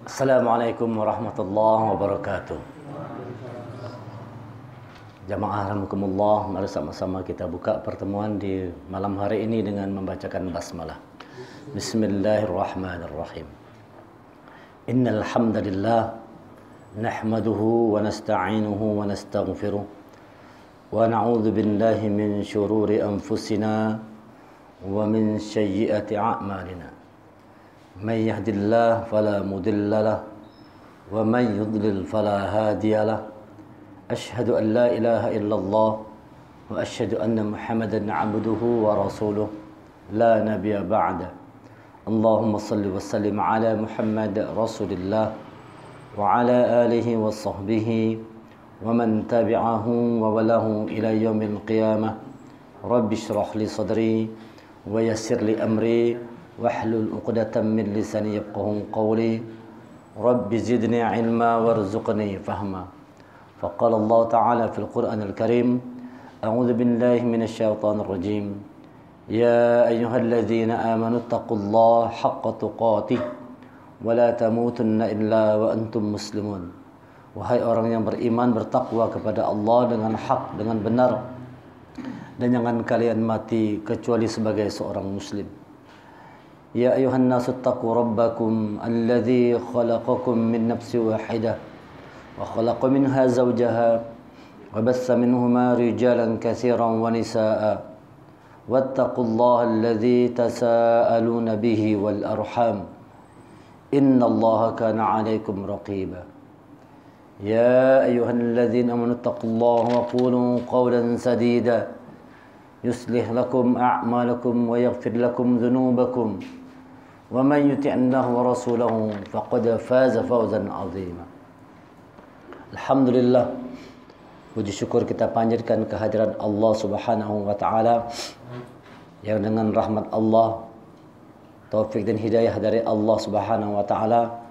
Assalamualaikum warahmatullahi wabarakatuh. Jamaah rahimakumullah, mari sama-sama kita buka pertemuan di malam hari ini dengan membacakan basmalah. Bismillahirrahmanirrahim. Innal hamdalillah nahmaduhu wa nasta'inuhu wa nastaghfiruh wa na'udzu billahi min shururi anfusina wa min sayyiati a'malina. من يهد الله فلا مضل له ومن يضلل فلا هادي له أشهد أن لا إله إلا الله وأشهد أن محمدا عبده ورسوله لا نبي بعده اللهم صل وسلم على محمد رسول الله وعلى آله وصحبه ومن تبعه ووله إلى يوم القيامة رب اشرح لي صدري ويسر لي أمري واحلل عقدة من لساني يفقهوا قولي رب زدني علما وارزقني فهما فقال الله تعالى في القرآن الكريم أعوذ بالله من الشيطان الرجيم يا أيها الذين آمنوا اتقوا الله حق تقاته ولا تموتن إلا وأنتم مسلمون. Wahai orang yang beriman, bertakwa kepada Allah dengan hak, dengan benar, dan jangan kalian mati kecuali sebagai seorang muslim. يا أيها الناس اتقوا ربكم الذي خلقكم من نفس واحدة وخلق منها زوجها وبث منهما رجالا كثيرا ونساء واتقوا الله الذي تساءلون به والأرحام إن الله كان عليكم رقيبا يا أيها الذين آمنوا اتقوا الله وقولوا قولا سديدا يصلح لكم أعمالكم ويغفر لكم ذنوبكم ومن يطع الله ورسوله فقد فاز فوزا عظيما. Alhamdulillah, puji syukur kita panjatkan kehadiran Allah Subhanahu wa taala yang dengan rahmat Allah, taufik dan hidayah dari Allah Subhanahu wa taala,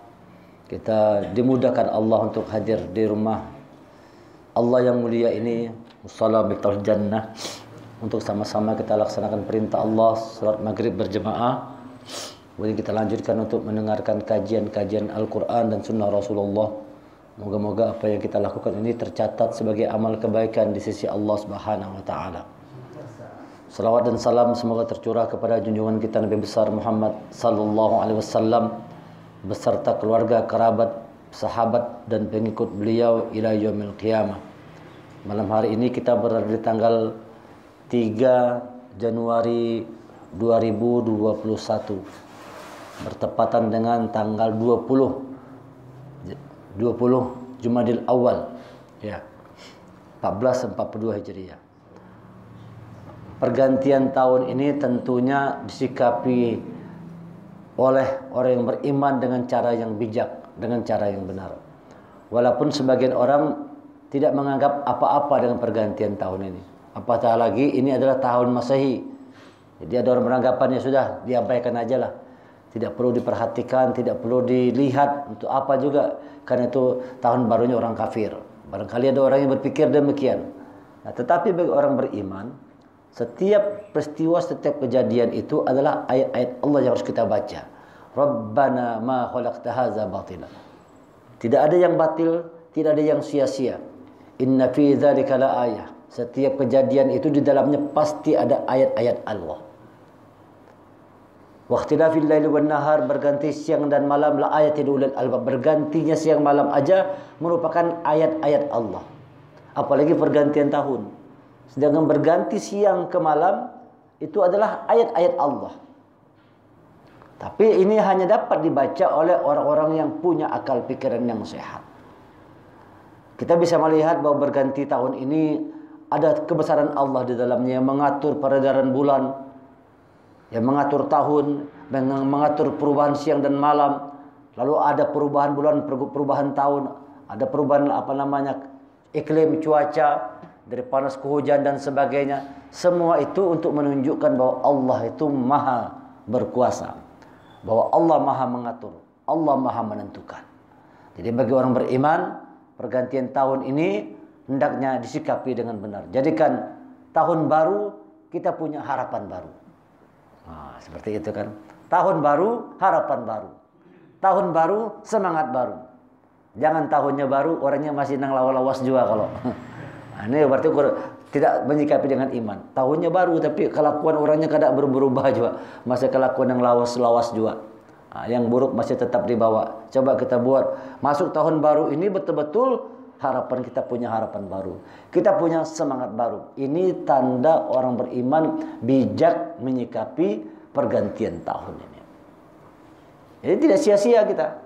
kita dimudahkan Allah untuk hadir di rumah Allah yang mulia ini, musalla Miftaul Jannah, untuk sama-sama kita laksanakan perintah Allah, salat maghrib berjemaah. Kemudian kita lanjutkan untuk mendengarkan kajian-kajian Al-Quran dan Sunnah Rasulullah. Moga-moga apa yang kita lakukan ini tercatat sebagai amal kebaikan di sisi Allah Subhanahu wa taala. Salawat dan salam semoga tercurah kepada junjungan kita Nabi besar Muhammad sallallahu alaihi wasallam beserta keluarga, kerabat, sahabat dan pengikut beliau ila yaumil qiyamah. Malam hari ini kita berada di tanggal 3 Januari 2021. Bertepatan dengan tanggal 20 Jumadil Awal, ya, 1442 Hijriah. Pergantian tahun ini tentunya disikapi oleh orang yang beriman dengan cara yang bijak, dengan cara yang benar. Walaupun sebagian orang tidak menganggap apa-apa dengan pergantian tahun ini. Apatah lagi ini adalah tahun Masehi. Jadi ada orang beranggapan ya sudah, diabaikan aja lah. Tidak perlu diperhatikan, tidak perlu dilihat untuk apa juga, karena itu tahun barunya orang kafir. Barangkali ada orang yang berpikir demikian. Nah, tetapi bagi orang beriman, setiap peristiwa, setiap kejadian itu adalah ayat-ayat Allah yang harus kita baca. Rabbana ma khalaqta hadza batila. Tidak ada yang batil, tidak ada yang sia-sia. Inna fi dzalika la ayah. Setiap kejadian itu di dalamnya pasti ada ayat-ayat Allah. Waqtilafil laili wan nahar, berganti siang dan malam, la ayatin ulil albab. Bergantinya siang malam aja merupakan ayat-ayat Allah. Apalagi pergantian tahun. Sedangkan berganti siang ke malam itu adalah ayat-ayat Allah. Tapi ini hanya dapat dibaca oleh orang-orang yang punya akal pikiran yang sehat. Kita bisa melihat bahwa berganti tahun ini ada kebesaran Allah di dalamnya yang mengatur peredaran bulan, yang mengatur tahun, mengatur perubahan siang dan malam. Lalu ada perubahan bulan, perubahan tahun, ada perubahan iklim, cuaca, dari panas ke hujan dan sebagainya. Semua itu untuk menunjukkan bahwa Allah itu maha berkuasa, bahwa Allah maha mengatur, Allah maha menentukan. Jadi bagi orang beriman, pergantian tahun ini hendaknya disikapi dengan benar. Jadikan tahun baru kita punya harapan baru. Nah, seperti itu kan. Tahun baru, harapan baru. Tahun baru, semangat baru. Jangan tahunnya baru, orangnya masih nang lawas-lawas juga kalau. Ini berarti tidak menyikapi dengan iman. Tahunnya baru tapi kelakuan orangnya kadang berubah juga. Masih kelakuan yang lawas-lawas juga. Yang buruk masih tetap dibawa. Coba kita buat masuk tahun baru ini betul-betul harapan, kita punya harapan baru. Kita punya semangat baru. Ini tanda orang beriman bijak menyikapi pergantian tahun ini. Jadi tidak sia-sia kita.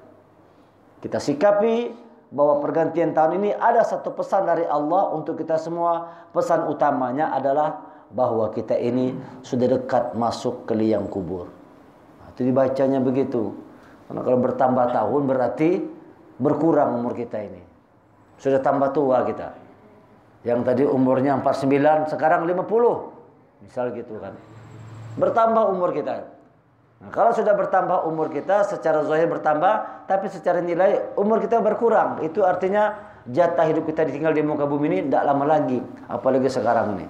Kita sikapi bahwa pergantian tahun ini ada satu pesan dari Allah untuk kita semua. Pesan utamanya adalah bahwa kita ini sudah dekat masuk ke liang kubur. Itu dibacanya begitu. Karena kalau bertambah tahun berarti berkurang umur kita ini. Sudah tambah tua kita. Yang tadi umurnya 49, sekarang 50. Misal gitu kan. Bertambah umur kita. Nah, kalau sudah bertambah umur kita, secara zahir bertambah, tapi secara nilai umur kita berkurang. Itu artinya jatah hidup kita ditinggal di muka bumi ini tidak lama lagi. Apalagi sekarang ini.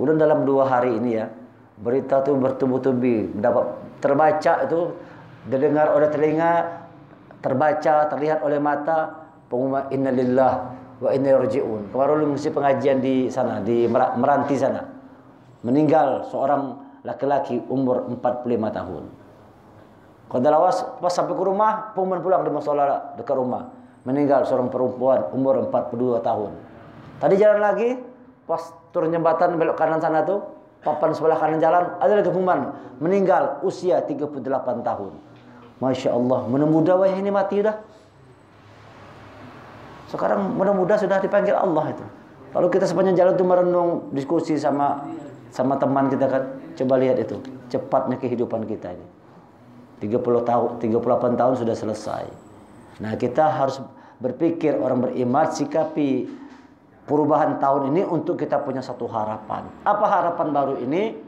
Udah dalam 2 hari ini ya, berita tuh bertubi-tubi, dapat terbaca itu, didengar oleh telinga, terbaca, terlihat oleh mata, pengumuman innalillah wa inna ilaihi raji'un. Kemarin lu mengisi pengajian di sana, di Meranti sana. Meninggal seorang laki-laki umur 45 tahun. Kalau lawas pas sampai ke rumah, pengumuman pulang di musola dekat rumah. Meninggal seorang perempuan umur 42 tahun. Tadi jalan lagi, pas turun jembatan belok kanan sana tuh, papan sebelah kanan jalan, ada lagi pengumuman, meninggal usia 38 tahun. Masya Allah, muda wah ini mati udah. Sekarang muda sudah dipanggil Allah itu. Kalau kita sepanjang jalan tuh merenung, diskusi sama teman kita kan, coba lihat itu, cepatnya kehidupan kita ini. 38 tahun sudah selesai. Nah, kita harus berpikir orang beriman, sikapi perubahan tahun ini untuk kita punya satu harapan. Apa harapan baru ini?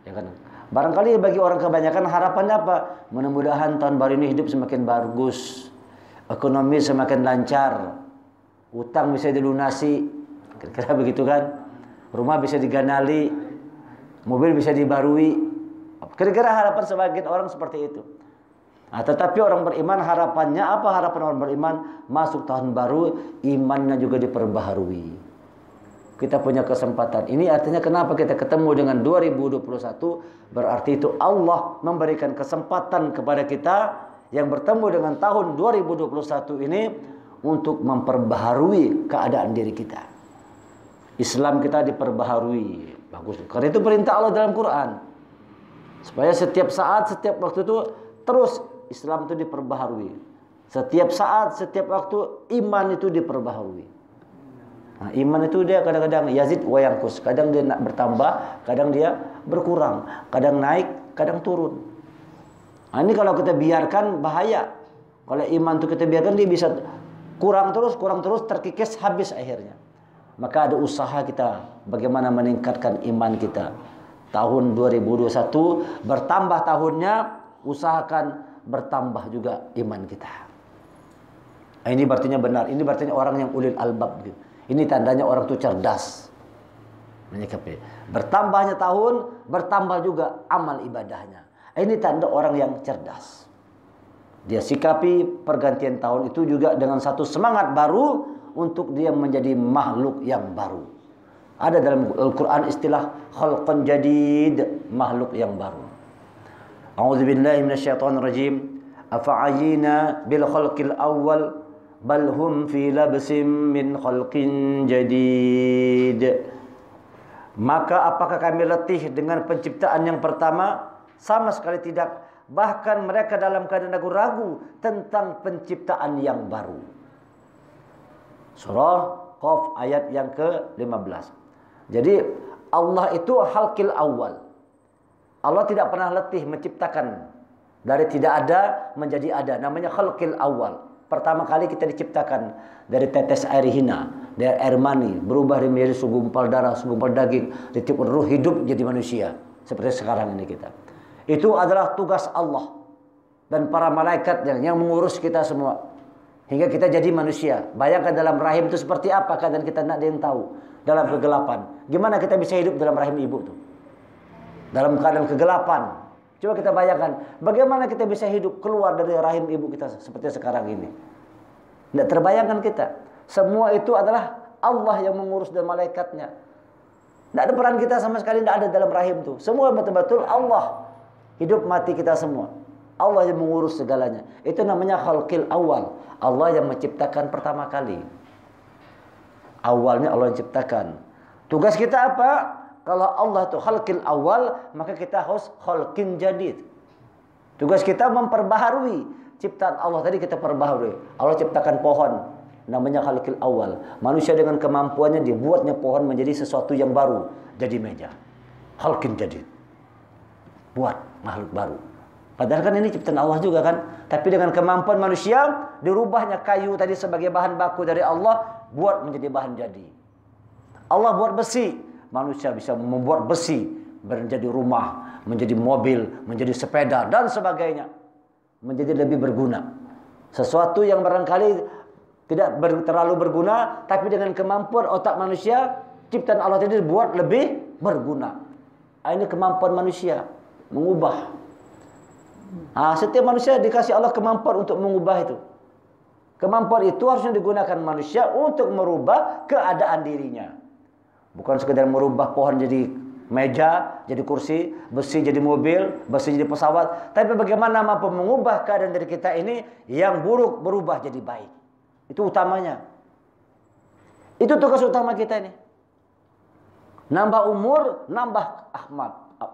Ya kan? Barangkali bagi orang kebanyakan harapannya apa? Mudah-mudahan tahun baru ini hidup semakin bagus, ekonomi semakin lancar, utang bisa dilunasi, kira-kira begitu kan? Rumah bisa diganali, mobil bisa dibarui. Kira-kira harapan sebagian orang seperti itu. Nah, tetapi orang beriman harapannya apa? Harapan orang beriman masuk tahun baru, imannya juga diperbaharui. Kita punya kesempatan. Ini artinya kenapa kita ketemu dengan 2021, berarti itu Allah memberikan kesempatan kepada kita yang bertemu dengan tahun 2021 ini untuk memperbaharui keadaan diri kita. Islam kita diperbaharui. Bagus. Karena itu perintah Allah dalam Quran. Supaya setiap saat, setiap waktu itu terus Islam itu diperbaharui. Setiap saat, setiap waktu iman itu diperbaharui. Nah, iman itu dia kadang-kadang yazid wa yanqus. Kadang dia nak bertambah, kadang dia berkurang. Kadang naik, kadang turun. Nah, ini kalau kita biarkan bahaya. Kalau iman itu kita biarkan dia bisa kurang terus, terkikis habis akhirnya. Maka ada usaha kita bagaimana meningkatkan iman kita. Tahun 2021 bertambah tahunnya, usahakan bertambah juga iman kita. Ini artinya benar. Ini artinya orang yang ulil albab. Ini tandanya orang itu cerdas menyikapi. Bertambahnya tahun, bertambah juga amal ibadahnya. Ini tanda orang yang cerdas. Dia sikapi pergantian tahun itu juga dengan satu semangat baru untuk dia menjadi makhluk yang baru. Ada dalam Al-Quran istilah khalqan jadid, makhluk yang baru. A'udzubillahi minasyaitonirrajim. Afa'ayina bil khalqil awwal bal hum fi labsim min khalqin jadid. Maka apakah kami letih dengan penciptaan yang pertama? Sama sekali tidak. Bahkan mereka dalam keadaan ragu-ragu tentang penciptaan yang baru. Surah Qaf ayat yang ke-15. Jadi Allah itu khalqil awal. Allah tidak pernah letih menciptakan dari tidak ada menjadi ada. Namanya khalqil awal. Pertama kali kita diciptakan dari tetes air hina, dari air mani, berubah menjadi segumpal darah, segumpal daging, ditiupkan ruh hidup jadi manusia. Seperti sekarang ini kita. Itu adalah tugas Allah dan para malaikat yang mengurus kita semua. Hingga kita jadi manusia. Bayangkan dalam rahim itu seperti apa keadaan kita, tidak ada yang tahu. Dalam kegelapan. Gimana kita bisa hidup dalam rahim ibu itu? Dalam keadaan kegelapan. Coba kita bayangkan, bagaimana kita bisa hidup keluar dari rahim ibu kita seperti sekarang ini. Tidak terbayangkan kita. Semua itu adalah Allah yang mengurus dan malaikatnya. Tidak ada peran kita sama sekali, tidak ada dalam rahim itu. Semua betul-betul Allah. Hidup mati kita semua. Allah yang mengurus segalanya. Itu namanya khalqil awal. Allah yang menciptakan pertama kali. Awalnya Allah yang ciptakan. Tugas kita apa? Kalau Allah itu khalqil awal, maka kita harus khalqin jadid. Tugas kita memperbaharui ciptaan Allah. Tadi kita perbaharui. Allah ciptakan pohon, namanya khalqil awal. Manusia dengan kemampuannya dibuatnya pohon menjadi sesuatu yang baru, jadi meja. Khalqin jadid. Buat makhluk baru. Padahal kan ini ciptaan Allah juga kan. Tapi dengan kemampuan manusia, dirubahnya kayu tadi sebagai bahan baku dari Allah, buat menjadi bahan jadi. Allah buat besi. Manusia bisa membuat besi menjadi rumah, menjadi mobil, menjadi sepeda, dan sebagainya. Menjadi lebih berguna. Sesuatu yang barangkali tidak terlalu berguna, tapi dengan kemampuan otak manusia, ciptaan Allah tadi dibuat lebih berguna. Ini kemampuan manusia, mengubah. Setiap manusia dikasih Allah kemampuan untuk mengubah itu. Kemampuan itu harusnya digunakan manusia untuk merubah keadaan dirinya. Bukan sekedar merubah pohon jadi meja, jadi kursi, besi jadi mobil, besi jadi pesawat. Tapi bagaimana mampu mengubah keadaan diri kita ini yang buruk berubah jadi baik. Itu utamanya. Itu tugas utama kita ini. Nambah umur, nambah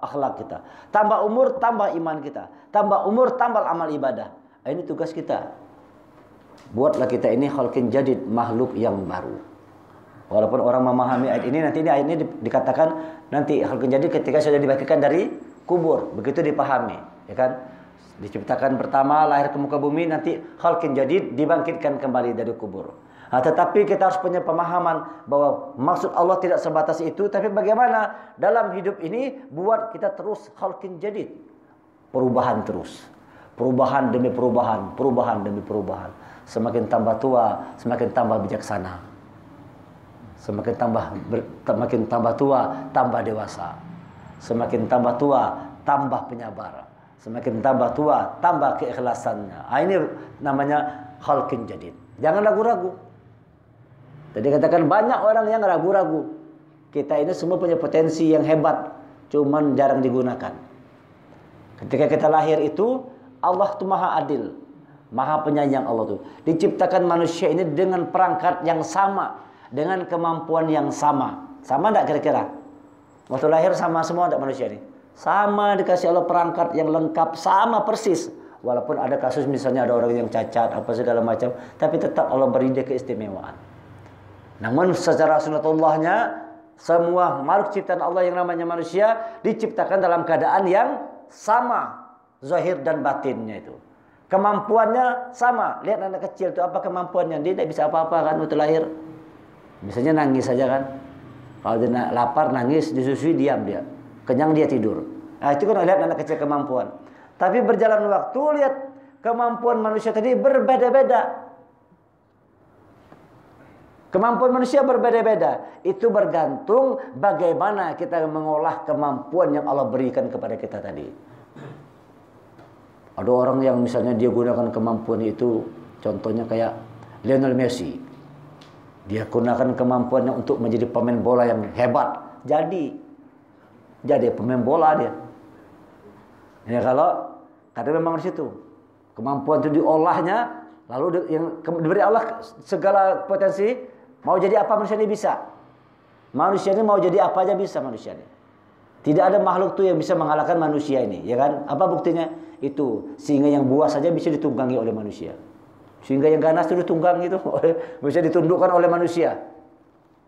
akhlak kita. Tambah umur, tambah iman kita. Tambah umur, tambah amal ibadah. Ini tugas kita. Buatlah kita ini khalqin jadid, makhluk yang baru. Walaupun orang memahami ayat ini, nanti ayat ini dikatakan nanti khalqin jadid ketika sudah dibangkitkan dari kubur. Begitu dipahami, ya kan? Diciptakan pertama, lahir ke muka bumi, nanti khalqin jadid dibangkitkan kembali dari kubur. Tetapi kita harus punya pemahaman bahwa maksud Allah tidak sebatas itu, tapi bagaimana dalam hidup ini buat kita terus khalqin jadid. Perubahan terus. Perubahan demi perubahan, perubahan demi perubahan. Semakin tambah tua, semakin tambah bijaksana. Semakin tambah tua, tambah dewasa. Semakin tambah tua, tambah penyabar. Semakin tambah tua, tambah keikhlasannya. Ini namanya khalqin jadid. Jangan ragu-ragu. Tadi katakan banyak orang yang ragu-ragu. Kita ini semua punya potensi yang hebat, cuman jarang digunakan. Ketika kita lahir itu, Allah itu maha adil, maha penyayang Allah itu. Diciptakan manusia ini dengan perangkat yang sama, dengan kemampuan yang sama. Sama enggak kira-kira? Waktu lahir sama semua enggak manusia ini? Sama, dikasih Allah perangkat yang lengkap, sama persis. Walaupun ada kasus misalnya ada orang yang cacat, apa segala macam, tapi tetap Allah beri dia keistimewaan. Namun secara sunatullahnya, semua makhluk ciptaan Allah yang namanya manusia diciptakan dalam keadaan yang sama, zahir dan batinnya itu. Kemampuannya sama. Lihat anak kecil itu apa kemampuannya? Dia tidak bisa apa-apa kan waktu lahir. Misalnya nangis saja kan. Kalau dia lapar nangis, disusui diam dia. Kenyang dia tidur. Itu kan lihat anak kecil kemampuan. Tapi berjalan waktu lihat kemampuan manusia tadi berbeda-beda. Kemampuan manusia berbeda-beda. Itu bergantung bagaimana kita mengolah kemampuan yang Allah berikan kepada kita tadi. Ada orang yang misalnya dia gunakan kemampuan itu, contohnya kayak Lionel Messi. Dia gunakan kemampuannya untuk menjadi pemain bola yang hebat. Jadi pemain bola dia. Ya kalau karena memang di situ kemampuan itu diolahnya, lalu yang diberi Allah segala potensi, mau jadi apa manusia ini bisa. Manusia ini mau jadi apa aja bisa manusia ini. Tidak ada makhluk tuh yang bisa mengalahkan manusia ini, ya kan? Apa buktinya? Itu sehingga yang buas saja bisa ditunggangi oleh manusia. Sehingga yang ganas itu ditunggang itu bisa ditundukkan oleh manusia.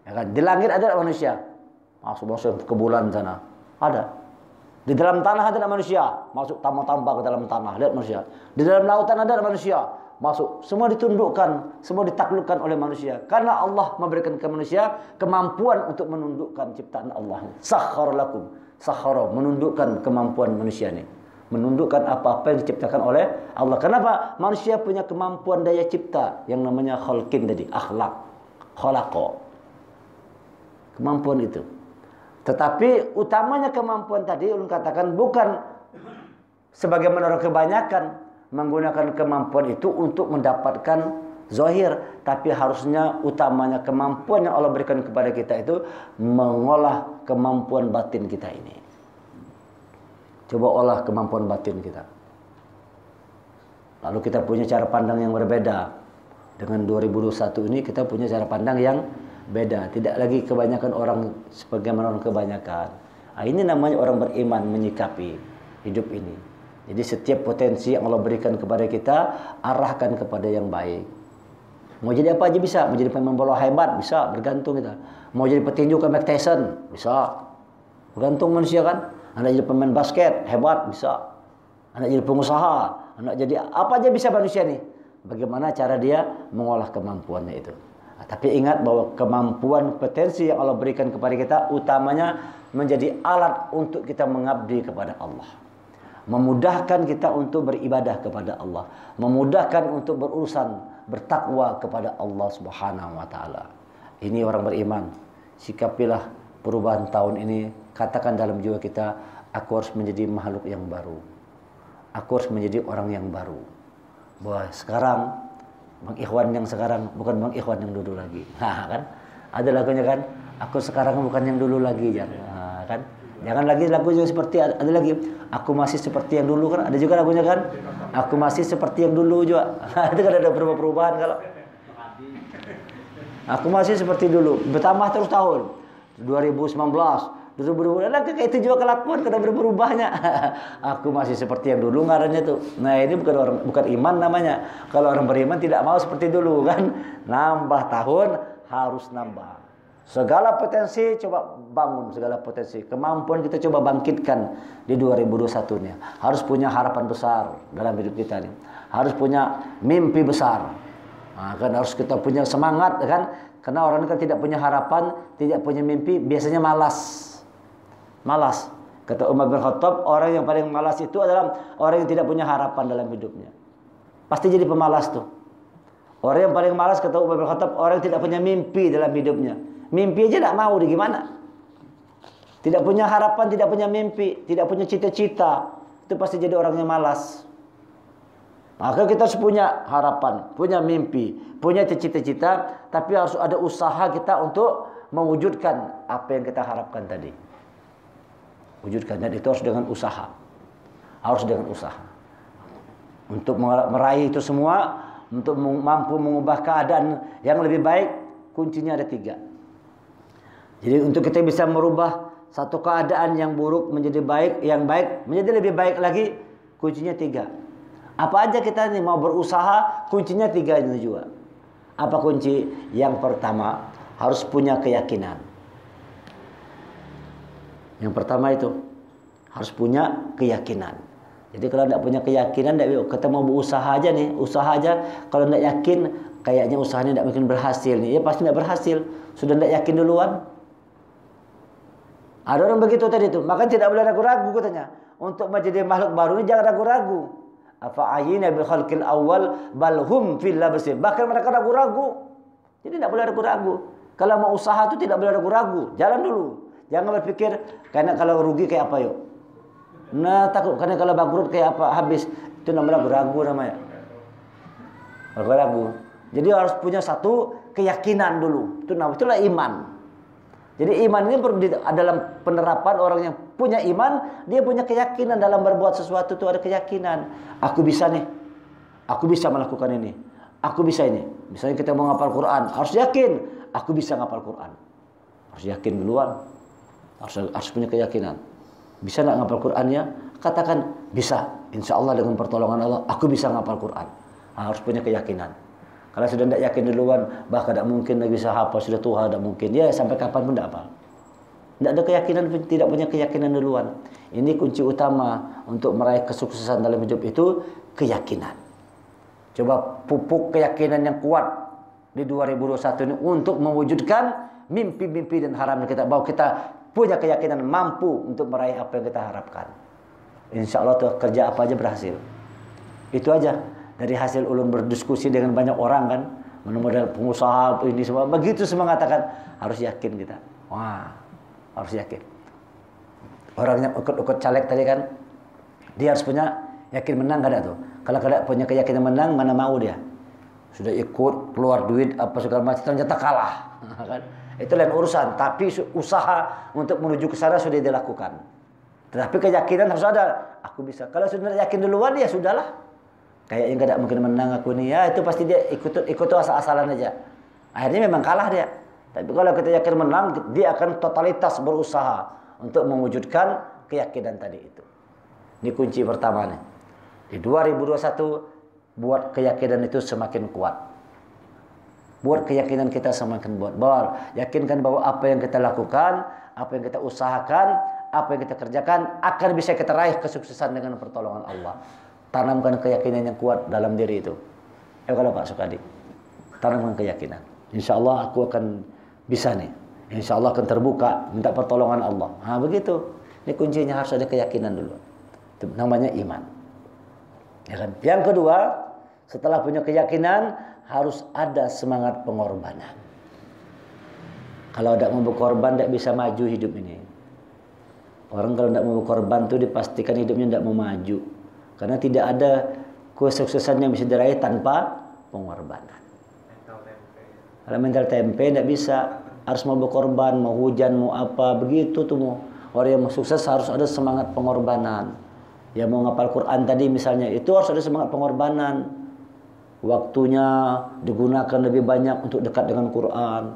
Ya kan? Di langit ada manusia. Masuk ke bulan sana. Ada. Di dalam tanah ada manusia. Masuk tambah-tambah ke dalam tanah. Lihat manusia. Di dalam lautan ada manusia. Masuk. Semua ditundukkan. Semua ditaklukkan oleh manusia. Karena Allah memberikan ke manusia kemampuan untuk menundukkan ciptaan Allah. Sakhkhara lakum. Sakhkhara. Menundukkan kemampuan manusia ini. Menundukkan apa-apa yang diciptakan oleh Allah. Kenapa? Manusia punya kemampuan daya cipta yang namanya khalqin tadi, akhlak, khalaqa. Kemampuan itu. Tetapi utamanya kemampuan tadi ulun katakan bukan sebagaimana orang kebanyakan menggunakan kemampuan itu untuk mendapatkan zahir, tapi harusnya utamanya kemampuan yang Allah berikan kepada kita itu mengolah kemampuan batin kita ini. Coba olah kemampuan batin kita. Lalu kita punya cara pandang yang berbeda. Dengan 2021 ini kita punya cara pandang yang beda. Tidak lagi kebanyakan orang sebagaimana orang kebanyakan. Nah, ini namanya orang beriman menyikapi hidup ini. Jadi setiap potensi yang Allah berikan kepada kita, arahkan kepada yang baik. Mau jadi apa aja bisa. Mau jadi pemain bola hebat, bisa. Bergantung kita. Mau jadi petinju kayak Mike Tyson, bisa. Bergantung manusia kan. Anak jadi pemain basket, hebat, bisa. Anak jadi pengusaha, anak jadi apa aja bisa manusia nih. Bagaimana cara dia mengolah kemampuannya itu. Nah, tapi ingat bahwa kemampuan potensi yang Allah berikan kepada kita utamanya menjadi alat untuk kita mengabdi kepada Allah. Memudahkan kita untuk beribadah kepada Allah. Memudahkan untuk berurusan, bertakwa kepada Allah Subhanahu wa taala. Ini orang beriman. Sikapilah perubahan tahun ini. Katakan dalam jiwa kita, aku harus menjadi makhluk yang baru. Aku harus menjadi orang yang baru. Bahwa sekarang Bang Ikhwan yang sekarang bukan Bang Ikhwan yang dulu lagi. Nah, kan? Ada lagunya kan? Aku sekarang bukan yang dulu lagi, nah, kan? Jangan lagi lagunya seperti ada lagi. Aku masih seperti yang dulu kan? Ada juga lagunya kan? Aku masih seperti yang dulu juga. Itu kan ada perubahan kalau. Aku masih seperti dulu. Bertambah terus tahun. 2019, 2020. Nah, kayak itu juga kelakuan karena berubahnya. Aku masih seperti yang dulu ngarannya tuh. Nah, ini bukan iman namanya. Kalau orang beriman tidak mau seperti dulu kan. Nambah tahun harus nambah. Segala potensi coba bangun, segala potensi. Kemampuan kita coba bangkitkan di 2021-nya. Harus punya harapan besar dalam hidup kita nih. Harus punya mimpi besar. Nah, kan harus kita punya semangat kan. Karena orang kan tidak punya harapan, tidak punya mimpi, biasanya malas. Malas. Kata Umar bin Khattab, orang yang paling malas itu adalah orang yang tidak punya harapan dalam hidupnya. Pasti jadi pemalas tuh. Orang yang paling malas kata Umar bin Khattab, orang yang tidak punya mimpi dalam hidupnya. Mimpi aja tidak mau, di gimana? Tidak punya harapan, tidak punya mimpi, tidak punya cita-cita. Itu pasti jadi orang yang malas. Maka kita harus punya harapan, punya mimpi, punya cita-cita, tapi harus ada usaha kita untuk mewujudkan apa yang kita harapkan tadi. Wujudkan, dan itu harus dengan usaha. Harus dengan usaha. Untuk meraih itu semua, untuk mampu mengubah keadaan yang lebih baik, kuncinya ada 3. Jadi untuk kita bisa merubah satu keadaan yang buruk menjadi baik, yang baik menjadi lebih baik lagi, kuncinya 3. Apa aja kita nih mau berusaha, kuncinya 3 itu juga. Apa kunci? Yang pertama, harus punya keyakinan. Yang pertama itu harus punya keyakinan. Jadi kalau tidak punya keyakinan, kita mau berusaha aja nih, usaha aja. Kalau tidak yakin, kayaknya usahanya tidak mungkin berhasil nih. Ya pasti tidak berhasil. Sudah tidak yakin duluan. Ada orang begitu tadi tuh. Maka tidak boleh ragu-ragu katanya. Untuk menjadi makhluk baru ini jangan ragu-ragu. Afa'ayina bil khalqil awal bal hum fil labsin. Bahkan mereka ragu-ragu. Jadi tidak boleh ragu-ragu. Kalau mau usaha itu tidak boleh ragu-ragu. Jalan dulu. Jangan berpikir karena kalau rugi kayak apa yuk. Nah, takut karena kalau bangkrut kayak apa habis. Itu namanya ragu-ragu namanya. Ragu-ragu. Jadi harus punya satu keyakinan dulu. Itulah iman. Jadi iman ini dalam penerapan orang yang punya iman, dia punya keyakinan dalam berbuat sesuatu itu ada keyakinan. Aku bisa nih. Aku bisa melakukan ini. Aku bisa ini. Misalnya kita mau ngapal Quran, harus yakin aku bisa ngapal Quran. Harus yakin duluan. Harus punya keyakinan. Bisa enggak ngapal Qurannya? Katakan bisa. Insya Allah dengan pertolongan Allah aku bisa ngapal Quran. Harus punya keyakinan. Kalau sudah tidak yakin duluan, bahkan tidak mungkin bisa hafal, sudah tua tidak mungkin. Ya sampai kapan pun tidak hafal. Tidak ada keyakinan, tidak punya keyakinan duluan. Ini kunci utama untuk meraih kesuksesan dalam hidup itu, keyakinan. Coba pupuk keyakinan yang kuat di 2021 ini untuk mewujudkan mimpi-mimpi dan harapan kita. Bahwa kita punya keyakinan mampu untuk meraih apa yang kita harapkan. Insya Allah tuh kerja apa aja berhasil. Itu aja. Dari hasil ulun berdiskusi dengan banyak orang kan, model pengusaha ini semua, begitu semua mengatakan harus yakin kita. Wah, harus yakin. Orang yang ikut caleg tadi kan, dia harus punya Yakin menang kada tuh. Kalau kada punya keyakinan menang, mana mau dia? Sudah ikut keluar duit apa segala macam ternyata kalah. Kan? Itu lain urusan. Tapi usaha untuk menuju ke sana sudah dilakukan. Tetapi keyakinan harus ada. Aku bisa. Kalau sudah yakin duluan ya sudahlah. Kayaknya kada mungkin menang aku nih. Ya itu pasti dia ikut asal-asalan aja. Akhirnya memang kalah dia. Tapi kalau kita yakin menang, dia akan totalitas berusaha untuk mewujudkan keyakinan tadi itu. Ini kunci pertama nih. Di 2021 buat keyakinan itu semakin kuat. Buat keyakinan kita semakin kuat. Yakinkan bahwa apa yang kita lakukan, apa yang kita usahakan, apa yang kita kerjakan akan bisa kita raih kesuksesan dengan pertolongan Allah. Tanamkan keyakinan yang kuat dalam diri itu. Kalau Pak Sukadi, tanamkan keyakinan. Insya Allah aku akan bisa nih. Insya Allah akan terbuka, minta pertolongan Allah. Nah begitu. Ini kuncinya harus ada keyakinan dulu. Itu namanya iman. Ya kan? Yang kedua, setelah punya keyakinan harus ada semangat pengorbanan. Kalau tidak mau berkorban, tidak bisa maju hidup ini. Orang kalau tidak mau berkorban itu dipastikan hidupnya tidak mau maju. Karena tidak ada kesuksesan yang bisa diraih tanpa pengorbanan. Kalau mental tempe tidak bisa, harus mau berkorban, mau hujan, mau apa, begitu tuh mau. Orang yang mau sukses harus ada semangat pengorbanan. Ya mau ngapal Quran tadi misalnya, itu harus ada semangat pengorbanan. Waktunya digunakan lebih banyak untuk dekat dengan Quran.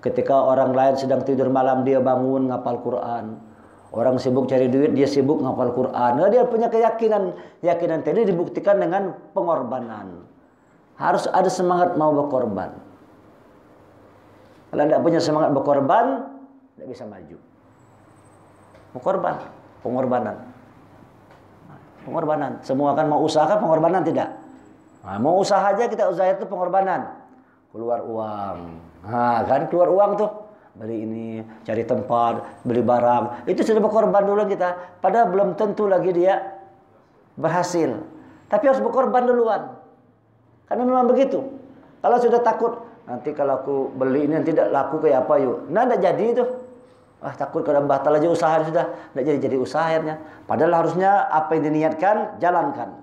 Ketika orang lain sedang tidur malam, dia bangun ngapal Quran. Orang sibuk cari duit, dia sibuk ngapal Quran. Nah, dia punya keyakinan tadi dibuktikan dengan pengorbanan. Harus ada semangat mau berkorban. Kalau tidak punya semangat berkorban, tidak bisa maju. Pengorbanan. Semua kan mau usaha kan pengorbanan tidak. Nah, mau usaha aja kita usaha itu pengorbanan. Keluar uang. Nah, kan keluar uang tuh. Beli ini, cari tempat, beli barang. Itu sudah berkorban dulu kita. Padahal belum tentu lagi dia berhasil. Tapi harus berkorban duluan. Karena memang begitu. Kalau sudah takut, nanti kalau aku beli ini nanti tidak laku kayak apa yuk. Nah, tidak jadi itu. Takut kalau batal aja usaha sudah. Tidak jadi usaha akhirnya. Padahal harusnya apa yang diniatkan, jalankan.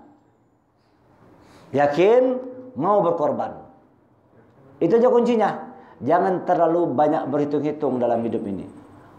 Yakin, mau berkorban. Itu aja kuncinya. Jangan terlalu banyak berhitung-hitung dalam hidup ini.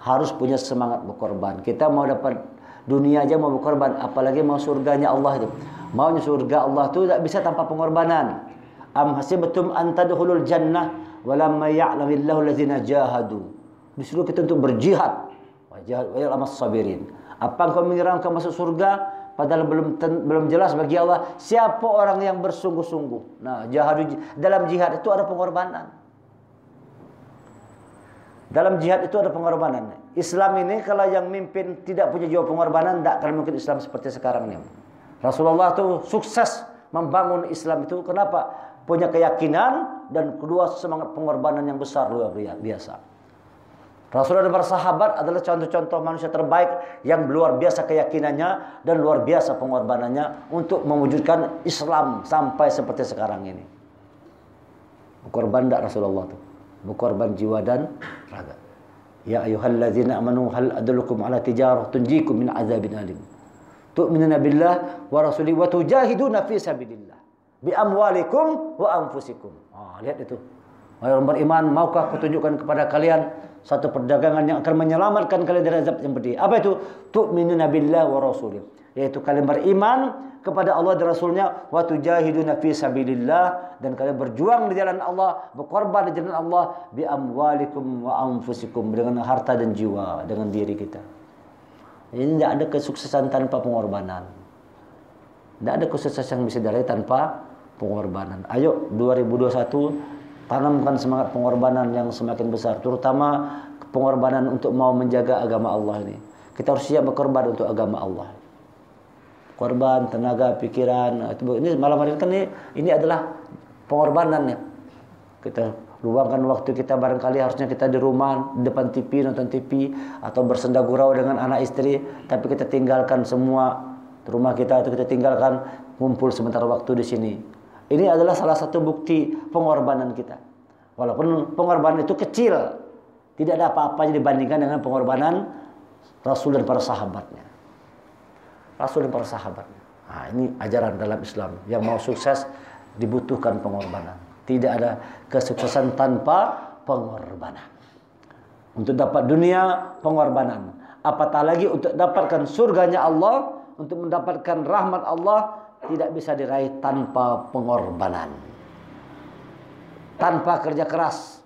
Harus punya semangat berkorban. Kita mau dapat dunia aja mau berkorban. Apalagi mau surganya Allah itu. Maunya surga Allah itu tidak bisa tanpa pengorbanan. Am hasibtum an tadkhulul jannah walamma ya'lamillahu allazina jahadu. Disuruh kita untuk berjihad. Wajahad wa ya'lamas sabirin. Apa engkau mengira engkau masuk surga padahal belum jelas bagi Allah siapa orang yang bersungguh-sungguh. Nah, jihad dalam jihad itu ada pengorbanan. Dalam jihad itu ada pengorbanan. Islam ini kalau yang mimpin tidak punya jiwa pengorbanan, tidak akan mungkin Islam seperti sekarang ini. Rasulullah itu sukses membangun Islam itu kenapa? Punya keyakinan dan kedua semangat pengorbanan yang besar luar biasa. Rasulullah dan para sahabat adalah contoh-contoh manusia terbaik yang luar biasa keyakinannya dan luar biasa pengorbanannya untuk mewujudkan Islam sampai seperti sekarang ini. Berkorban tidak Rasulullah itu? Berkorban jiwa dan raga. Ya ayyuhalladzina amanu hal adullukum ala tijarah tunjikum min azabin alim. Tu'minuna billah wa rasulihi wa tujahiduna fi sabilillah bi amwalikum wa anfusikum. Lihat itu. Wahai orang beriman, maukah kutunjukkan kepada kalian satu perdagangan yang akan menyelamatkan kalian dari azab yang pedih. Apa itu? Tu'minuna billah wa rasulih. Yaitu kalian beriman kepada Allah dan Rasulnya, wa tujahiduna fi sabilillah, dan kalian berjuang di jalan Allah, berkorban di jalan Allah, bi amwalikum wa anfusikum, dengan harta dan jiwa, dengan diri kita. Ini tidak ada kesuksesan tanpa pengorbanan. Tidak ada kesuksesan yang bisa diraih tanpa pengorbanan. Ayo 2021 tanamkan semangat pengorbanan yang semakin besar, terutama pengorbanan untuk mau menjaga agama Allah ini. Kita harus siap berkorban untuk agama Allah. Korban, tenaga, pikiran. Ini malam hari kan ini adalah pengorbanannya. Kita luangkan waktu kita, barangkali harusnya kita di rumah, di depan TV, nonton TV, atau bersenda gurau dengan anak istri, tapi kita tinggalkan semua rumah kita, atau kita tinggalkan ngumpul sementara waktu di sini. Ini adalah salah satu bukti pengorbanan kita. Walaupun pengorbanan itu kecil, tidak ada apa-apanya dibandingkan dengan pengorbanan Rasul dan para sahabatnya. Rasul dan para sahabatnya. Nah, ini ajaran dalam Islam. Yang mau sukses dibutuhkan pengorbanan. Tidak ada kesuksesan tanpa pengorbanan. Untuk dapat dunia, pengorbanan. Apatah lagi untuk dapatkan surganya Allah, untuk mendapatkan rahmat Allah, tidak bisa diraih tanpa pengorbanan. Tanpa kerja keras,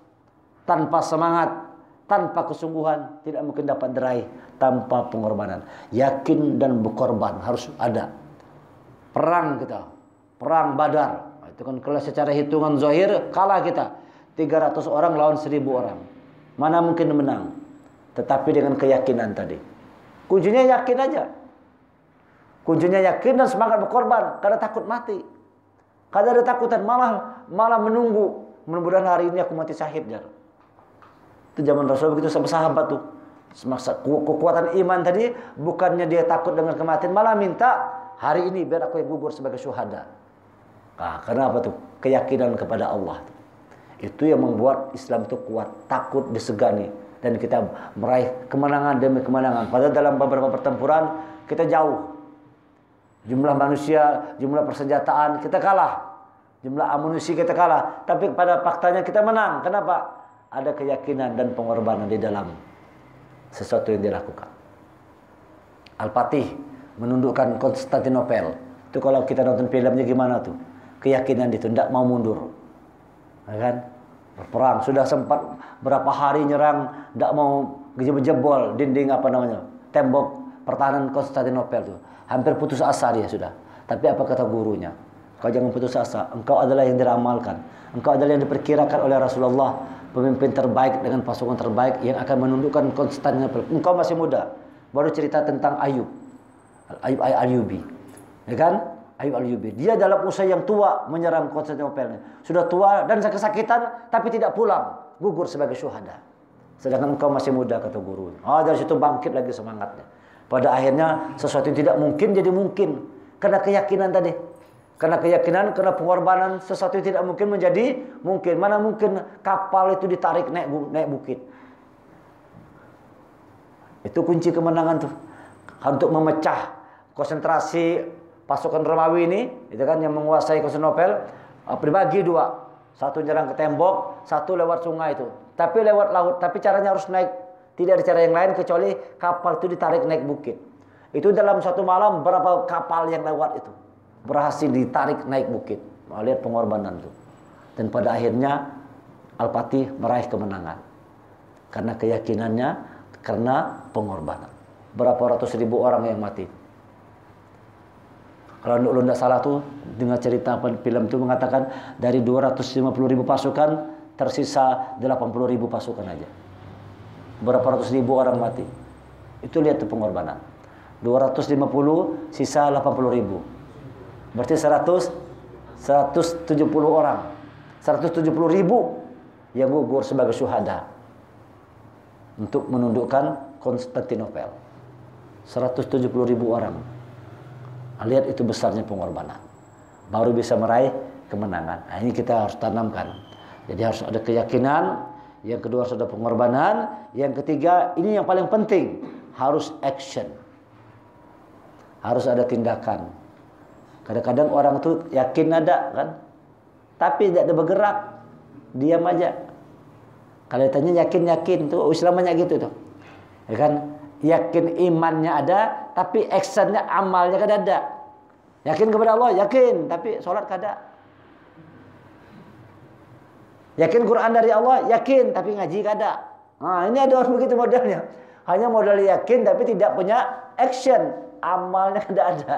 tanpa semangat, tanpa kesungguhan, tidak mungkin dapat diraih tanpa pengorbanan. Yakin dan berkorban harus ada. Perang kita, perang Badar. Itu kan kalau secara hitungan zahir kalah kita. 300 orang lawan 1000 orang. Mana mungkin menang? Tetapi dengan keyakinan tadi. Kuncinya yakin aja. Kuncinya yakin dan semangat berkorban. Karena takut mati. Karena ada takutan, malah menunggu. Mudah-mudahan hari ini aku mati syahid. Itu zaman Rasul begitu sama sahabat tuh. Kekuatan iman tadi bukannya dia takut dengan kematian, malah minta hari ini biar aku yang gugur sebagai syuhada. Nah, karena apa tuh? Keyakinan kepada Allah. Itu yang membuat Islam itu kuat, takut disegani, dan kita meraih kemenangan demi kemenangan. Padahal dalam beberapa pertempuran kita jauh. Jumlah manusia, jumlah persenjataan kita kalah. Jumlah amunisi kita kalah, tapi pada faktanya kita menang. Kenapa? Ada keyakinan dan pengorbanan di dalam sesuatu yang dilakukan. Al-Fatih menundukkan Konstantinopel. Itu kalau kita nonton filmnya gimana tuh? Keyakinan itu, tidak mau mundur. Ya kan? Berperang, sudah sempat berapa hari nyerang, tidak mau jebol dinding tembok pertahanan Konstantinopel tuh. Hampir putus asa dia sudah. Tapi apa kata gurunya? Kau jangan putus asa, engkau adalah yang diramalkan. Engkau adalah yang diperkirakan oleh Rasulullah, pemimpin terbaik dengan pasukan terbaik yang akan menundukkan Konstantinopel. Engkau masih muda. Baru cerita tentang Ayub Ayyubi. Ya kan? Ayub Ayyubi. Dia dalam usia yang tua menyerang Konstantinopel. Sudah tua dan kesakitan tapi tidak pulang, gugur sebagai syuhada. Sedangkan engkau masih muda, kata guru. Dari situ bangkit lagi semangatnya. Pada akhirnya sesuatu yang tidak mungkin jadi mungkin karena keyakinan tadi. Karena keyakinan, karena pengorbanan, sesuatu yang tidak mungkin menjadi mungkin. Mana mungkin kapal itu ditarik naik bukit. Itu kunci kemenangan tuh. Untuk memecah konsentrasi pasukan Romawi ini, itu kan yang menguasai Konstantinopel, dibagi dua. Satu nyerang ke tembok, satu lewat sungai itu. Tapi lewat laut, tapi caranya harus naik. Tidak ada cara yang lain kecuali kapal itu ditarik naik bukit. Itu dalam satu malam berapa kapal yang lewat itu berhasil ditarik naik bukit. Lihat pengorbanan itu. Dan pada akhirnya Al-Fatih meraih kemenangan. Karena keyakinannya, karena pengorbanan. Berapa ratus ribu orang yang mati. Kalau lu tidak salah tuh, dengar cerita film itu mengatakan dari 250 ribu pasukan tersisa 80 ribu pasukan aja. Berapa ratus ribu orang mati. Itu lihat tuh pengorbanan. 250 sisa 80 ribu. Berarti 170 orang. 170 ribu yang gugur sebagai syuhada untuk menundukkan Konstantinopel. 170 ribu orang. Lihat itu besarnya pengorbanan. Baru bisa meraih kemenangan. Nah, ini kita harus tanamkan. Jadi harus ada keyakinan. Yang kedua harus ada pengorbanan. Yang ketiga, ini yang paling penting, harus action. Harus ada tindakan. Kadang-kadang orang tuh yakin ada kan, tapi tidak ada bergerak, diam aja. Kalau ditanya yakin tuh Islam banyak gitu tuh, ya kan? Yakin imannya ada, tapi actionnya, amalnya kada ada. Yakin kepada Allah, yakin, tapi sholat kada. Yakin Quran dari Allah, yakin, tapi ngaji kada. Nah, ini ada orang begitu modelnya. Hanya modal yakin, tapi tidak punya action, amalnya kada ada.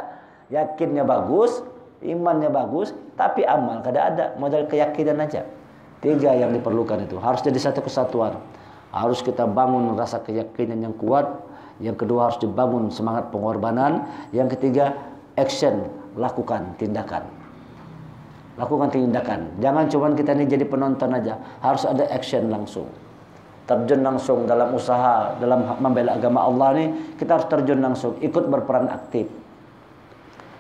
Yakinnya bagus, imannya bagus, tapi amal kada ada. Modal keyakinan aja. 3 yang diperlukan itu. Harus jadi satu kesatuan. Harus kita bangun rasa keyakinan yang kuat. Yang kedua harus dibangun semangat pengorbanan. Yang ketiga, action, lakukan tindakan. Lakukan tindakan. Jangan cuma kita ini jadi penonton aja. Harus ada action langsung. Terjun langsung dalam usaha, dalam membela agama Allah ini, kita harus terjun langsung, ikut berperan aktif.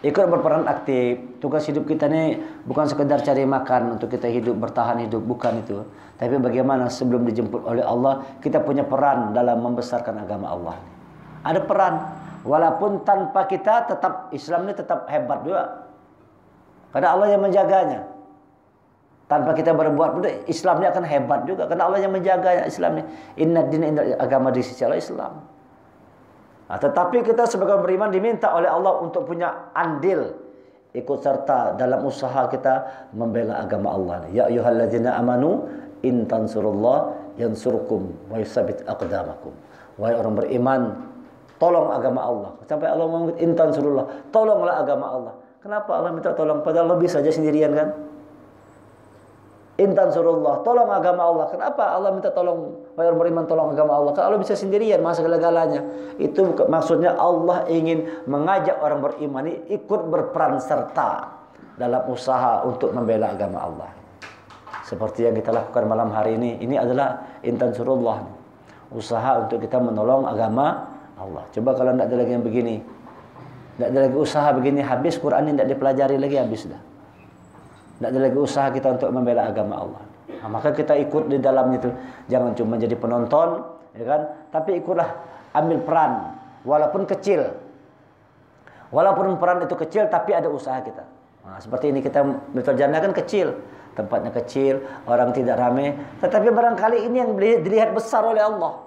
Ikut berperan aktif. Tugas hidup kita ini bukan sekedar cari makan untuk kita hidup, bertahan hidup, bukan itu. Tapi bagaimana sebelum dijemput oleh Allah, kita punya peran dalam membesarkan agama Allah. Ada peran. Walaupun tanpa kita tetap Islam ini tetap hebat juga. Karena Allah yang menjaganya. Tanpa kita berbuat pun Islam ini akan hebat juga. Karena Allah yang menjaga Islam ini. Inna dina agama di sisi Allah Islam. Nah, tetapi kita sebagai beriman diminta oleh Allah untuk punya andil, ikut serta dalam usaha kita membela agama Allah. Ya ayyuhalladzina amanu in tansurullah yansurkum wa yusabbit aqdamakum. Wahai orang beriman, tolong agama Allah. Sampai Allah mengatakan in tansurullah, tolonglah agama Allah. Kenapa Allah minta tolong? Padahal Allah bisa saja sendirian kan? In tansurullah, tolong agama Allah. Kenapa Allah minta tolong? Wahai orang beriman, tolong agama Allah. Kalau Allah bisa sendirian, masa segala-galanya. Itu maksudnya Allah ingin mengajak orang beriman ini ikut berperan serta dalam usaha untuk membela agama Allah. Seperti yang kita lakukan malam hari ini adalah in tansurullah. Usaha untuk kita menolong agama Allah. Coba kalau tidak ada lagi yang begini, tidak ada lagi usaha begini, habis Quran ini tidak dipelajari lagi, habis dah. Tidak ada lagi usaha kita untuk membela agama Allah. Nah, maka kita ikut di dalamnya itu. Jangan cuma jadi penonton, ya kan? Tapi ikutlah, ambil peran, walaupun kecil. Walaupun peran itu kecil, tapi ada usaha kita. Nah, seperti ini kita berjana kan kecil, tempatnya kecil, orang tidak ramai. Tetapi barangkali ini yang dilihat besar oleh Allah.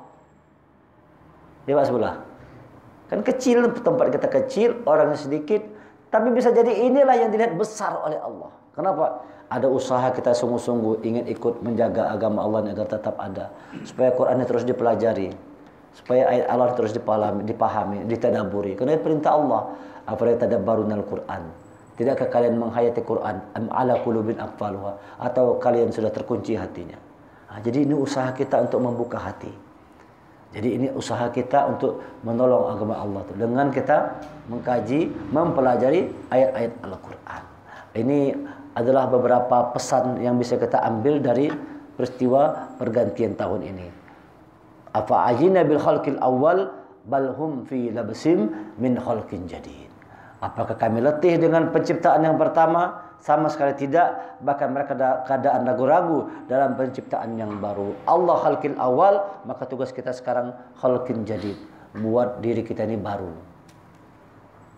Dia Pak sebelah. Kan kecil, tempat kita kecil, orangnya sedikit. Tapi bisa jadi inilah yang dilihat besar oleh Allah. Kenapa? Ada usaha kita sungguh-sungguh ingin ikut menjaga agama Allah agar tetap ada. Supaya Qurannya terus dipelajari. Supaya ayat Allah terus dipahami, ditadaburi. Karena perintah Allah. Afala tadabbarunal Quran. Tidakkah kalian menghayati Quran? Am ala qulubin aqfaluha? Atau kalian sudah terkunci hatinya? Nah, jadi ini usaha kita untuk membuka hati. Jadi ini usaha kita untuk menolong agama Allah itu dengan kita mengkaji, mempelajari ayat-ayat Al-Quran. Ini adalah beberapa pesan yang bisa kita ambil dari peristiwa pergantian tahun ini. Afa ajina bil khalqil awal bal hum fi labsim min khalqin jadid. Apakah kami letih dengan penciptaan yang pertama? Sama sekali tidak. Bahkan mereka keadaan ragu-ragu dalam penciptaan yang baru. Allah khalqil awal, maka tugas kita sekarang khalqin jadid. Buat diri kita ini baru.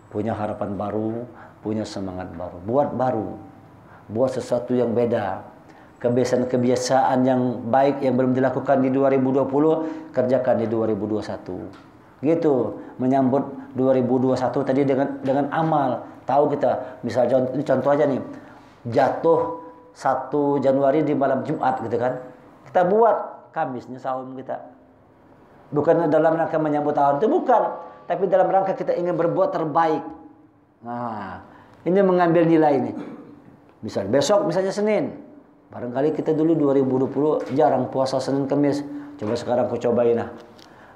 Punya harapan baru, punya semangat baru. Buat baru. Buat sesuatu yang beda. Kebiasaan-kebiasaan yang baik yang belum dilakukan di 2020, kerjakan di 2021. Gitu, menyambut 2021 tadi dengan amal. Tahu kita, misalnya ini contoh aja nih, jatuh 1 Januari di malam Jumat gitu kan. Kita buat Kamisnya saum kita. Bukan dalam rangka menyambut tahun itu, bukan, tapi dalam rangka kita ingin berbuat terbaik. Nah, ini mengambil nilai ini. Misal besok misalnya Senin. Barangkali kita dulu 2020 jarang puasa Senin Kamis. Coba sekarang aku cobain lah.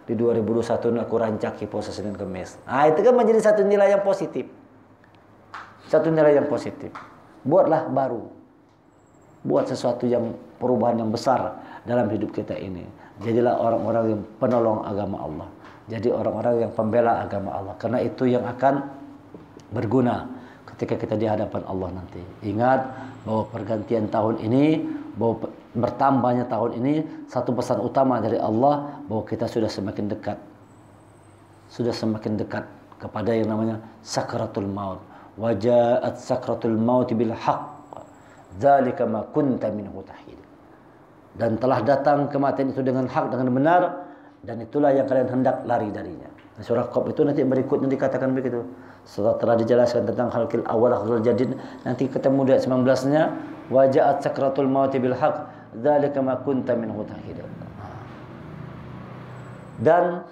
Di 2021 aku rancaki puasa Senin Kamis. Nah, itu kan menjadi satu nilai yang positif. Satu nilai yang positif. Buatlah baru. Buat sesuatu yang perubahan yang besar dalam hidup kita ini. Jadilah orang-orang yang penolong agama Allah. Jadi orang-orang yang pembela agama Allah. Karena itu yang akan berguna ketika kita di hadapan Allah nanti. Ingat bahwa pergantian tahun ini, bahwa bertambahnya tahun ini, satu pesan utama dari Allah bahwa kita sudah semakin dekat. Sudah semakin dekat kepada yang namanya sakratul maut. Waja'at sakratul maut bil haqq. Dzalika ma kunta minhu tahid. Dan telah datang kematian itu dengan hak, dengan benar, dan itulah yang kalian hendak lari darinya. Surah Qaf itu nanti berikutnya dikatakan begitu. Setelah telah dijelaskan tentang khalqil awal, khalqil jadid, nanti ketemu di ayat 19-nya, waja'at sakratul maut bil haqq, dzalika ma kunta minhu tahid. Dan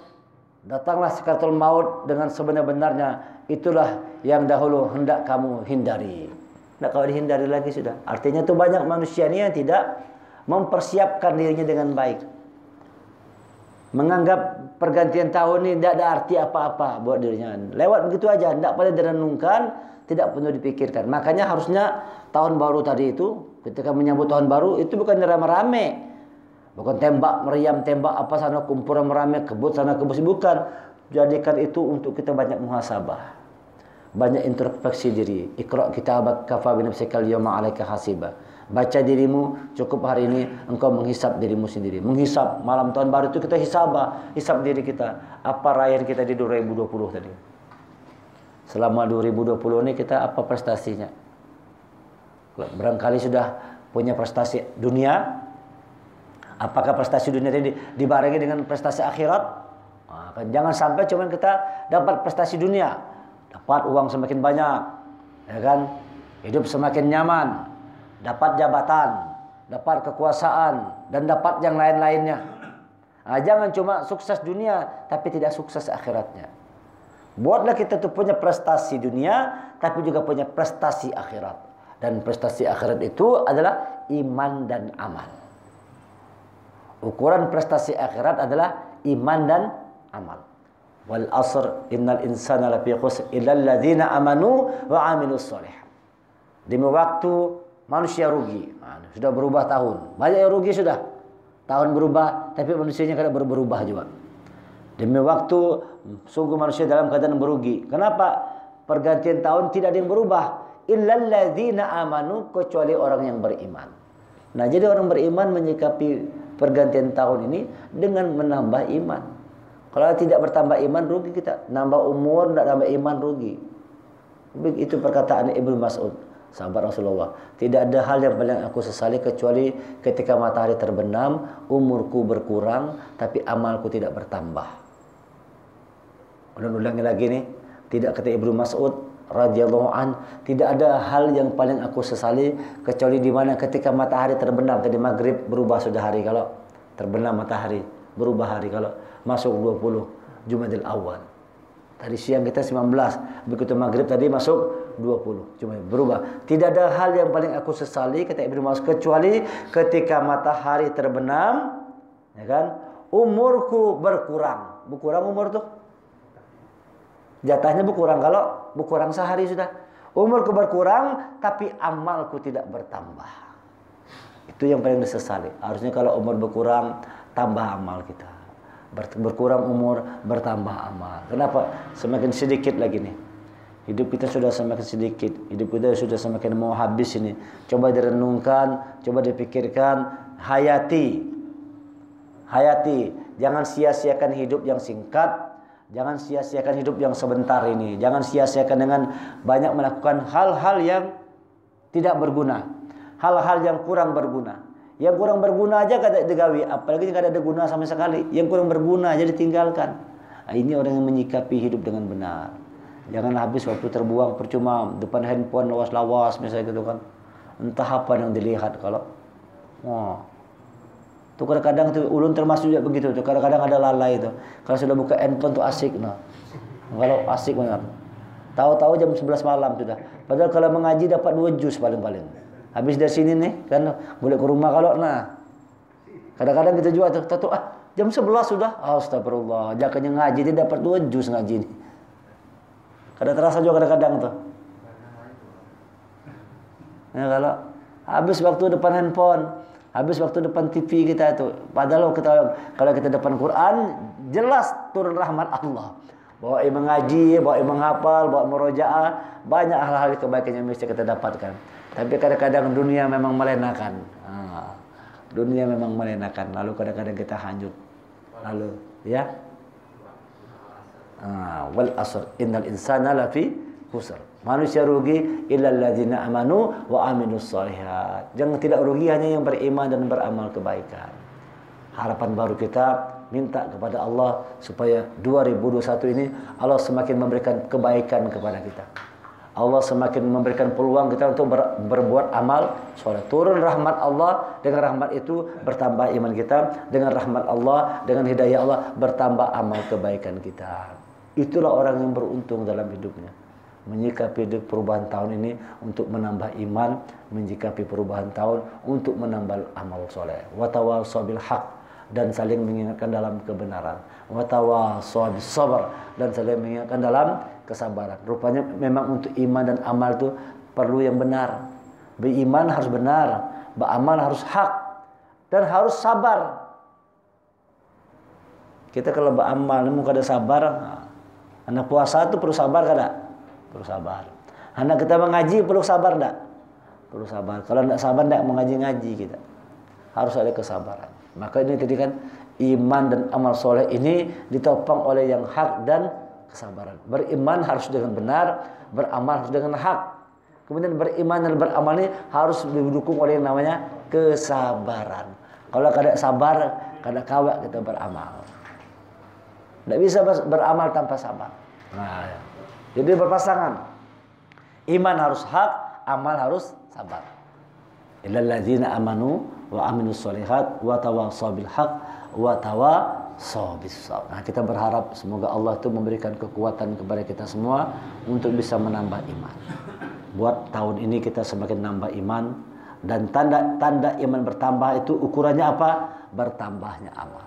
datanglah sakratul maut dengan sebenar-benarnya, itulah yang dahulu hendak kamu hindari. Nah, kalau dihindari lagi sudah. Artinya itu banyak manusia ini yang tidak mempersiapkan dirinya dengan baik. Menganggap pergantian tahun ini tidak ada arti apa-apa buat dirinya. Lewat begitu aja, tidak pada direnungkan, tidak perlu dipikirkan. Makanya harusnya tahun baru tadi itu, ketika menyambut tahun baru, itu bukan rame-rame. Bukan tembak meriam, tembak apa sana kumpulan merame, kebut sana kebut, bukan. Jadikan itu untuk kita banyak muhasabah. Banyak introspeksi diri. Iqra' kitabak kafa bi nafsika al-yawma 'alaika hasiba. Baca dirimu, cukup hari ini engkau menghisap dirimu sendiri. Menghisap malam tahun baru itu kita hisab diri kita. Apa rayaan kita di 2020 tadi? selama 2020 ini kita apa prestasinya? Barangkali sudah punya prestasi dunia. Apakah prestasi dunia ini dibarengi dengan prestasi akhirat? Nah, kan jangan sampai cuma kita dapat prestasi dunia, dapat uang semakin banyak, ya kan? Hidup semakin nyaman, dapat jabatan, dapat kekuasaan, dan dapat yang lain-lainnya. Nah, jangan cuma sukses dunia, tapi tidak sukses akhiratnya. Buatlah kita tuh punya prestasi dunia, tapi juga punya prestasi akhirat. Dan prestasi akhirat itu adalah iman dan amal. Ukuran prestasi akhirat adalah iman dan amal. Wal asr innal insana lafi khusr illa alladzina amanu wa amilus solih. Demi waktu manusia rugi. Nah, sudah berubah tahun. Banyak yang rugi sudah. Tahun berubah, tapi manusianya kada berubah juga. Demi waktu sungguh manusia dalam keadaan merugi. Kenapa? Pergantian tahun tidak ada yang berubah. Illa alladzina amanu, kecuali orang yang beriman. Nah, jadi orang beriman menyikapi pergantian tahun ini dengan menambah iman. Kalau tidak bertambah iman, rugi kita. Nambah umur, tidak nambah iman, rugi. Itu perkataan Ibnu Mas'ud, sahabat Rasulullah. Tidak ada hal yang paling aku sesali kecuali ketika matahari terbenam, umurku berkurang, tapi amalku tidak bertambah. Ulangi lagi nih. Tidak, kata Ibnu Mas'ud radhiyallahu an, tidak ada hal yang paling aku sesali kecuali di mana ketika matahari terbenam. Tadi maghrib berubah sudah hari, kalau terbenam matahari berubah hari, kalau masuk 20 Jumadil Awal. Tadi siang kita 19, begitu maghrib tadi masuk 20 Jumadil, berubah. Tidak ada hal yang paling aku sesali, kata Ibnu Mas'ud, kecuali ketika matahari terbenam, ya kan, umurku berkurang. Berkurang umur tuh, jatahnya berkurang. Kalau berkurang sehari sudah. Umurku berkurang, tapi amalku tidak bertambah. Itu yang paling disesali. Harusnya kalau umur berkurang, tambah amal kita. Berkurang umur, bertambah amal. Kenapa? Semakin sedikit lagi nih. Hidup kita sudah semakin sedikit. Hidup kita sudah semakin mau habis ini. Coba direnungkan, coba dipikirkan. Hayati. Jangan sia-siakan hidup yang singkat. Jangan sia-siakan hidup yang sebentar ini. Jangan sia-siakan dengan banyak melakukan hal-hal yang tidak berguna. Hal-hal yang kurang berguna. Yang kurang berguna aja kada digawi, apalagi kada ada guna sama sekali. Yang kurang berguna aja ditinggalkan. Nah, ini orang yang menyikapi hidup dengan benar. Jangan habis waktu terbuang percuma depan handphone lawas-lawas misalnya gitu kan. Entah apa yang dilihat kalau. Wah. Tuh kadang-kadang tuh ulun termasuk juga begitu tuh. Kadang-kadang ada lalai itu. Kalau sudah buka handphone tuh asik nah. Kalau asik benar. Tahu-tahu jam 11 malam sudah. Padahal kalau mengaji dapat 2 juz paling-paling. Habis dari sini nih kan boleh ke rumah kalau nah. Kadang-kadang kita juga tuh jam 11 sudah. Astagfirullah. Jakanya ngaji dia dapat 2 juz ngaji nih. Kada terasa juga kadang-kadang tuh. Ya kalau habis waktu depan handphone, habis waktu depan TV kita itu. Padahal kalau kita depan Quran, jelas turun rahmat Allah. Bawa mengaji, bawa menghafal, bawa murojaah, banyak hal-hal kebaikan yang bisa kita dapatkan. Tapi kadang-kadang dunia memang melenakan. Dunia memang melenakan. Lalu kadang-kadang kita hanyut. Lalu, ya. Wal asr innal insana lafi khusr. Manusia rugi illal ladzina amanu wa amilus shalihat. Jangan tidak rugi hanya yang beriman dan beramal kebaikan. Harapan baru kita minta kepada Allah supaya 2021 ini Allah semakin memberikan kebaikan kepada kita. Allah semakin memberikan peluang kita untuk berbuat amal soleh. Turun rahmat Allah, dengan rahmat itu bertambah iman kita. Dengan rahmat Allah, dengan hidayah Allah bertambah amal kebaikan kita. Itulah orang yang beruntung dalam hidupnya. Menyikapi perubahan tahun ini untuk menambah iman, menyikapi perubahan tahun untuk menambah amal soleh. Wa tawassaw bil haq, dan saling mengingatkan dalam kebenaran. Wa tawassaw bis sabr, dan saling mengingatkan dalam kesabaran. Rupanya memang untuk iman dan amal itu perlu yang benar. Beriman harus benar, beramal harus hak, dan harus sabar. Kita kalau beramal namun kada sabar, anak puasa itu perlu sabar kada? Perlu sabar. Anak kita mengaji perlu sabar tak? Perlu sabar. Kalau tidak sabar tidak mengaji-ngaji kita. Harus ada kesabaran. Maka ini tadi kan iman dan amal soleh ini ditopang oleh yang hak dan kesabaran. Beriman harus dengan benar, beramal harus dengan hak. Kemudian beriman dan beramal ini harus didukung oleh yang namanya kesabaran. Kalau kada sabar, kada kawak kita beramal. Tidak bisa beramal tanpa sabar. Nah, jadi berpasangan. Iman harus hak, amal harus sabar. Illal ladzina amanu wa aminus sholihat wa tawassaw bil haq wa tawassaw bis sabr. Nah, kita berharap semoga Allah itu memberikan kekuatan kepada kita semua untuk bisa menambah iman. Buat tahun ini kita semakin nambah iman, dan tanda iman bertambah itu ukurannya apa? Bertambahnya amal.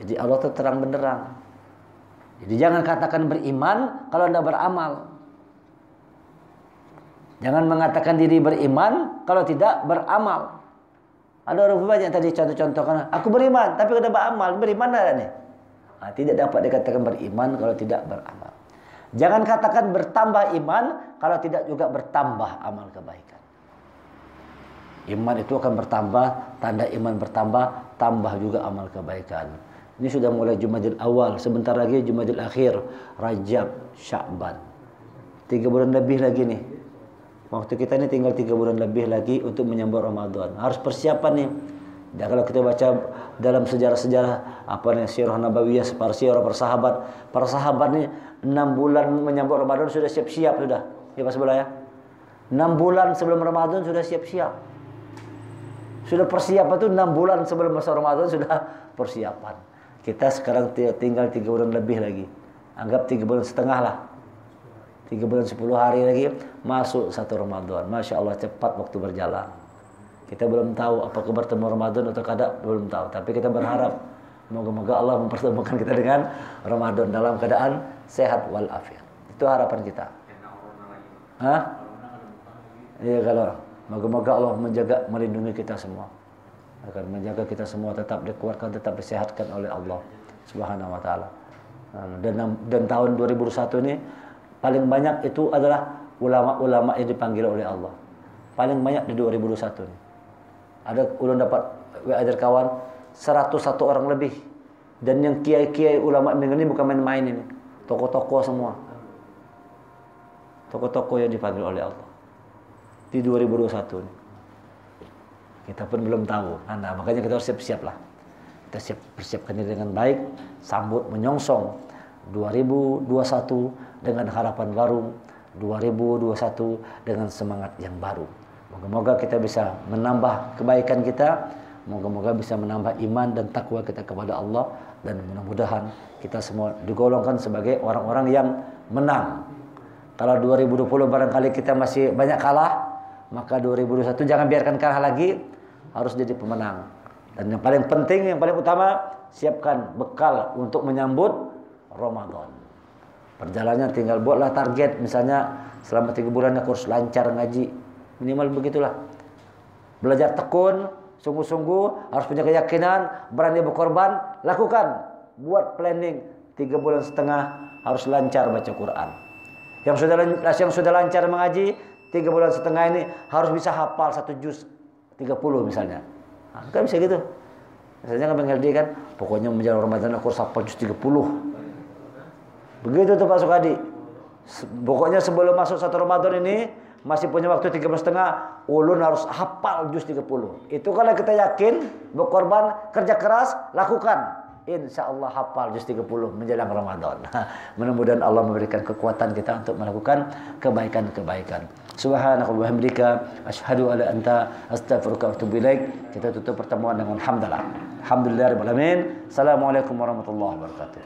Jadi Allah itu terang benderang. Jadi jangan katakan beriman kalau Anda beramal. Jangan mengatakan diri beriman kalau tidak beramal. Ada orang banyak tadi contoh-contohkan, aku beriman tapi kada beramal. Beriman ada nih. Nah, tidak dapat dikatakan beriman kalau tidak beramal. Jangan katakan bertambah iman kalau tidak juga bertambah amal kebaikan. Iman itu akan bertambah, tanda iman bertambah, tambah juga amal kebaikan. Ini sudah mulai Jumadil Awal, sebentar lagi Jumadil Akhir, Rajab, Sya'ban. 3 bulan lebih lagi nih. Waktu kita ini tinggal 3 bulan lebih lagi untuk menyambut Ramadan. Harus persiapan nih. Dan kalau kita baca dalam sejarah-sejarah Sirah Nabawiyah, para sahabat nih 6 bulan menyambut Ramadan sudah siap-siap sudah. Ya Pak Sebelah ya. 6 bulan sebelum Ramadan sudah siap-siap. Sudah persiapan tuh 6 bulan sebelum masa Ramadan sudah persiapan. Kita sekarang tinggal 3 bulan lebih lagi. Anggap 3 bulan setengah lah. 3 bulan 10 hari lagi masuk 1 Ramadan. Masya Allah cepat waktu berjalan. Kita belum tahu apakah bertemu Ramadan atau kada, belum tahu. Tapi kita berharap moga-moga Allah mempertemukan kita dengan Ramadan dalam keadaan sehat walafiat. Itu harapan kita. Hah? Iya, kalau moga-moga Allah menjaga, melindungi kita semua. Akan menjaga kita semua tetap dikuatkan, tetap disehatkan oleh Allah Subhanahu wa taala. Dan tahun 2001 ini paling banyak itu adalah ulama-ulama yang dipanggil oleh Allah. Paling banyak di 2021 ini. Ada ulun dapat WA dari kawan 101 orang lebih. Dan yang kiai-kiai ulama ini bukan main-main ini. Tokoh-tokoh semua. Tokoh-tokoh yang dipanggil oleh Allah di 2021 ini. Kita pun belum tahu. Nah, makanya kita harus siap-siap lah. Kita persiapkan diri dengan baik, sambut menyongsong 2021 dengan harapan baru, 2021 dengan semangat yang baru. Moga-moga kita bisa menambah kebaikan kita, moga-moga bisa menambah iman dan takwa kita kepada Allah, dan mudah-mudahan kita semua digolongkan sebagai orang-orang yang menang. Kalau 2020 barangkali kita masih banyak kalah, maka 2021 jangan biarkan kalah lagi, harus jadi pemenang. Dan yang paling penting, yang paling utama, siapkan bekal untuk menyambut Ramadan. Perjalanannya tinggal buatlah target, misalnya selama 3 bulan aku harus lancar ngaji, minimal begitulah. Belajar tekun, sungguh-sungguh, harus punya keyakinan, berani berkorban, lakukan. Buat planning 3 bulan setengah harus lancar baca Quran. Yang sudah lancar mengaji 3 bulan setengah ini harus bisa hafal 1 juz 30 misalnya. Nah, kan bisa gitu. Misalnya kan mengerti kan, pokoknya menjelang Ramadan aku harus hafal juz 30. Begitu tuh Pak Sukadi. Pokoknya sebelum masuk 1 Ramadan ini masih punya waktu 3 bulan setengah, ulun harus hafal juz 30. Itu kalau kita yakin, berkorban, kerja keras, lakukan. Insya Allah hafal juz 30 menjelang Ramadan. Mudah-mudahan Allah memberikan kekuatan kita untuk melakukan kebaikan-kebaikan. Subhanakallahumma wa bihamdika asyhadu an la ilaha illa anta astaghfiruka wa atubu ilaik. Kita tutup pertemuan dengan hamdalah. Alhamdulillahirabbil alamin. Assalamualaikum warahmatullahi wabarakatuh.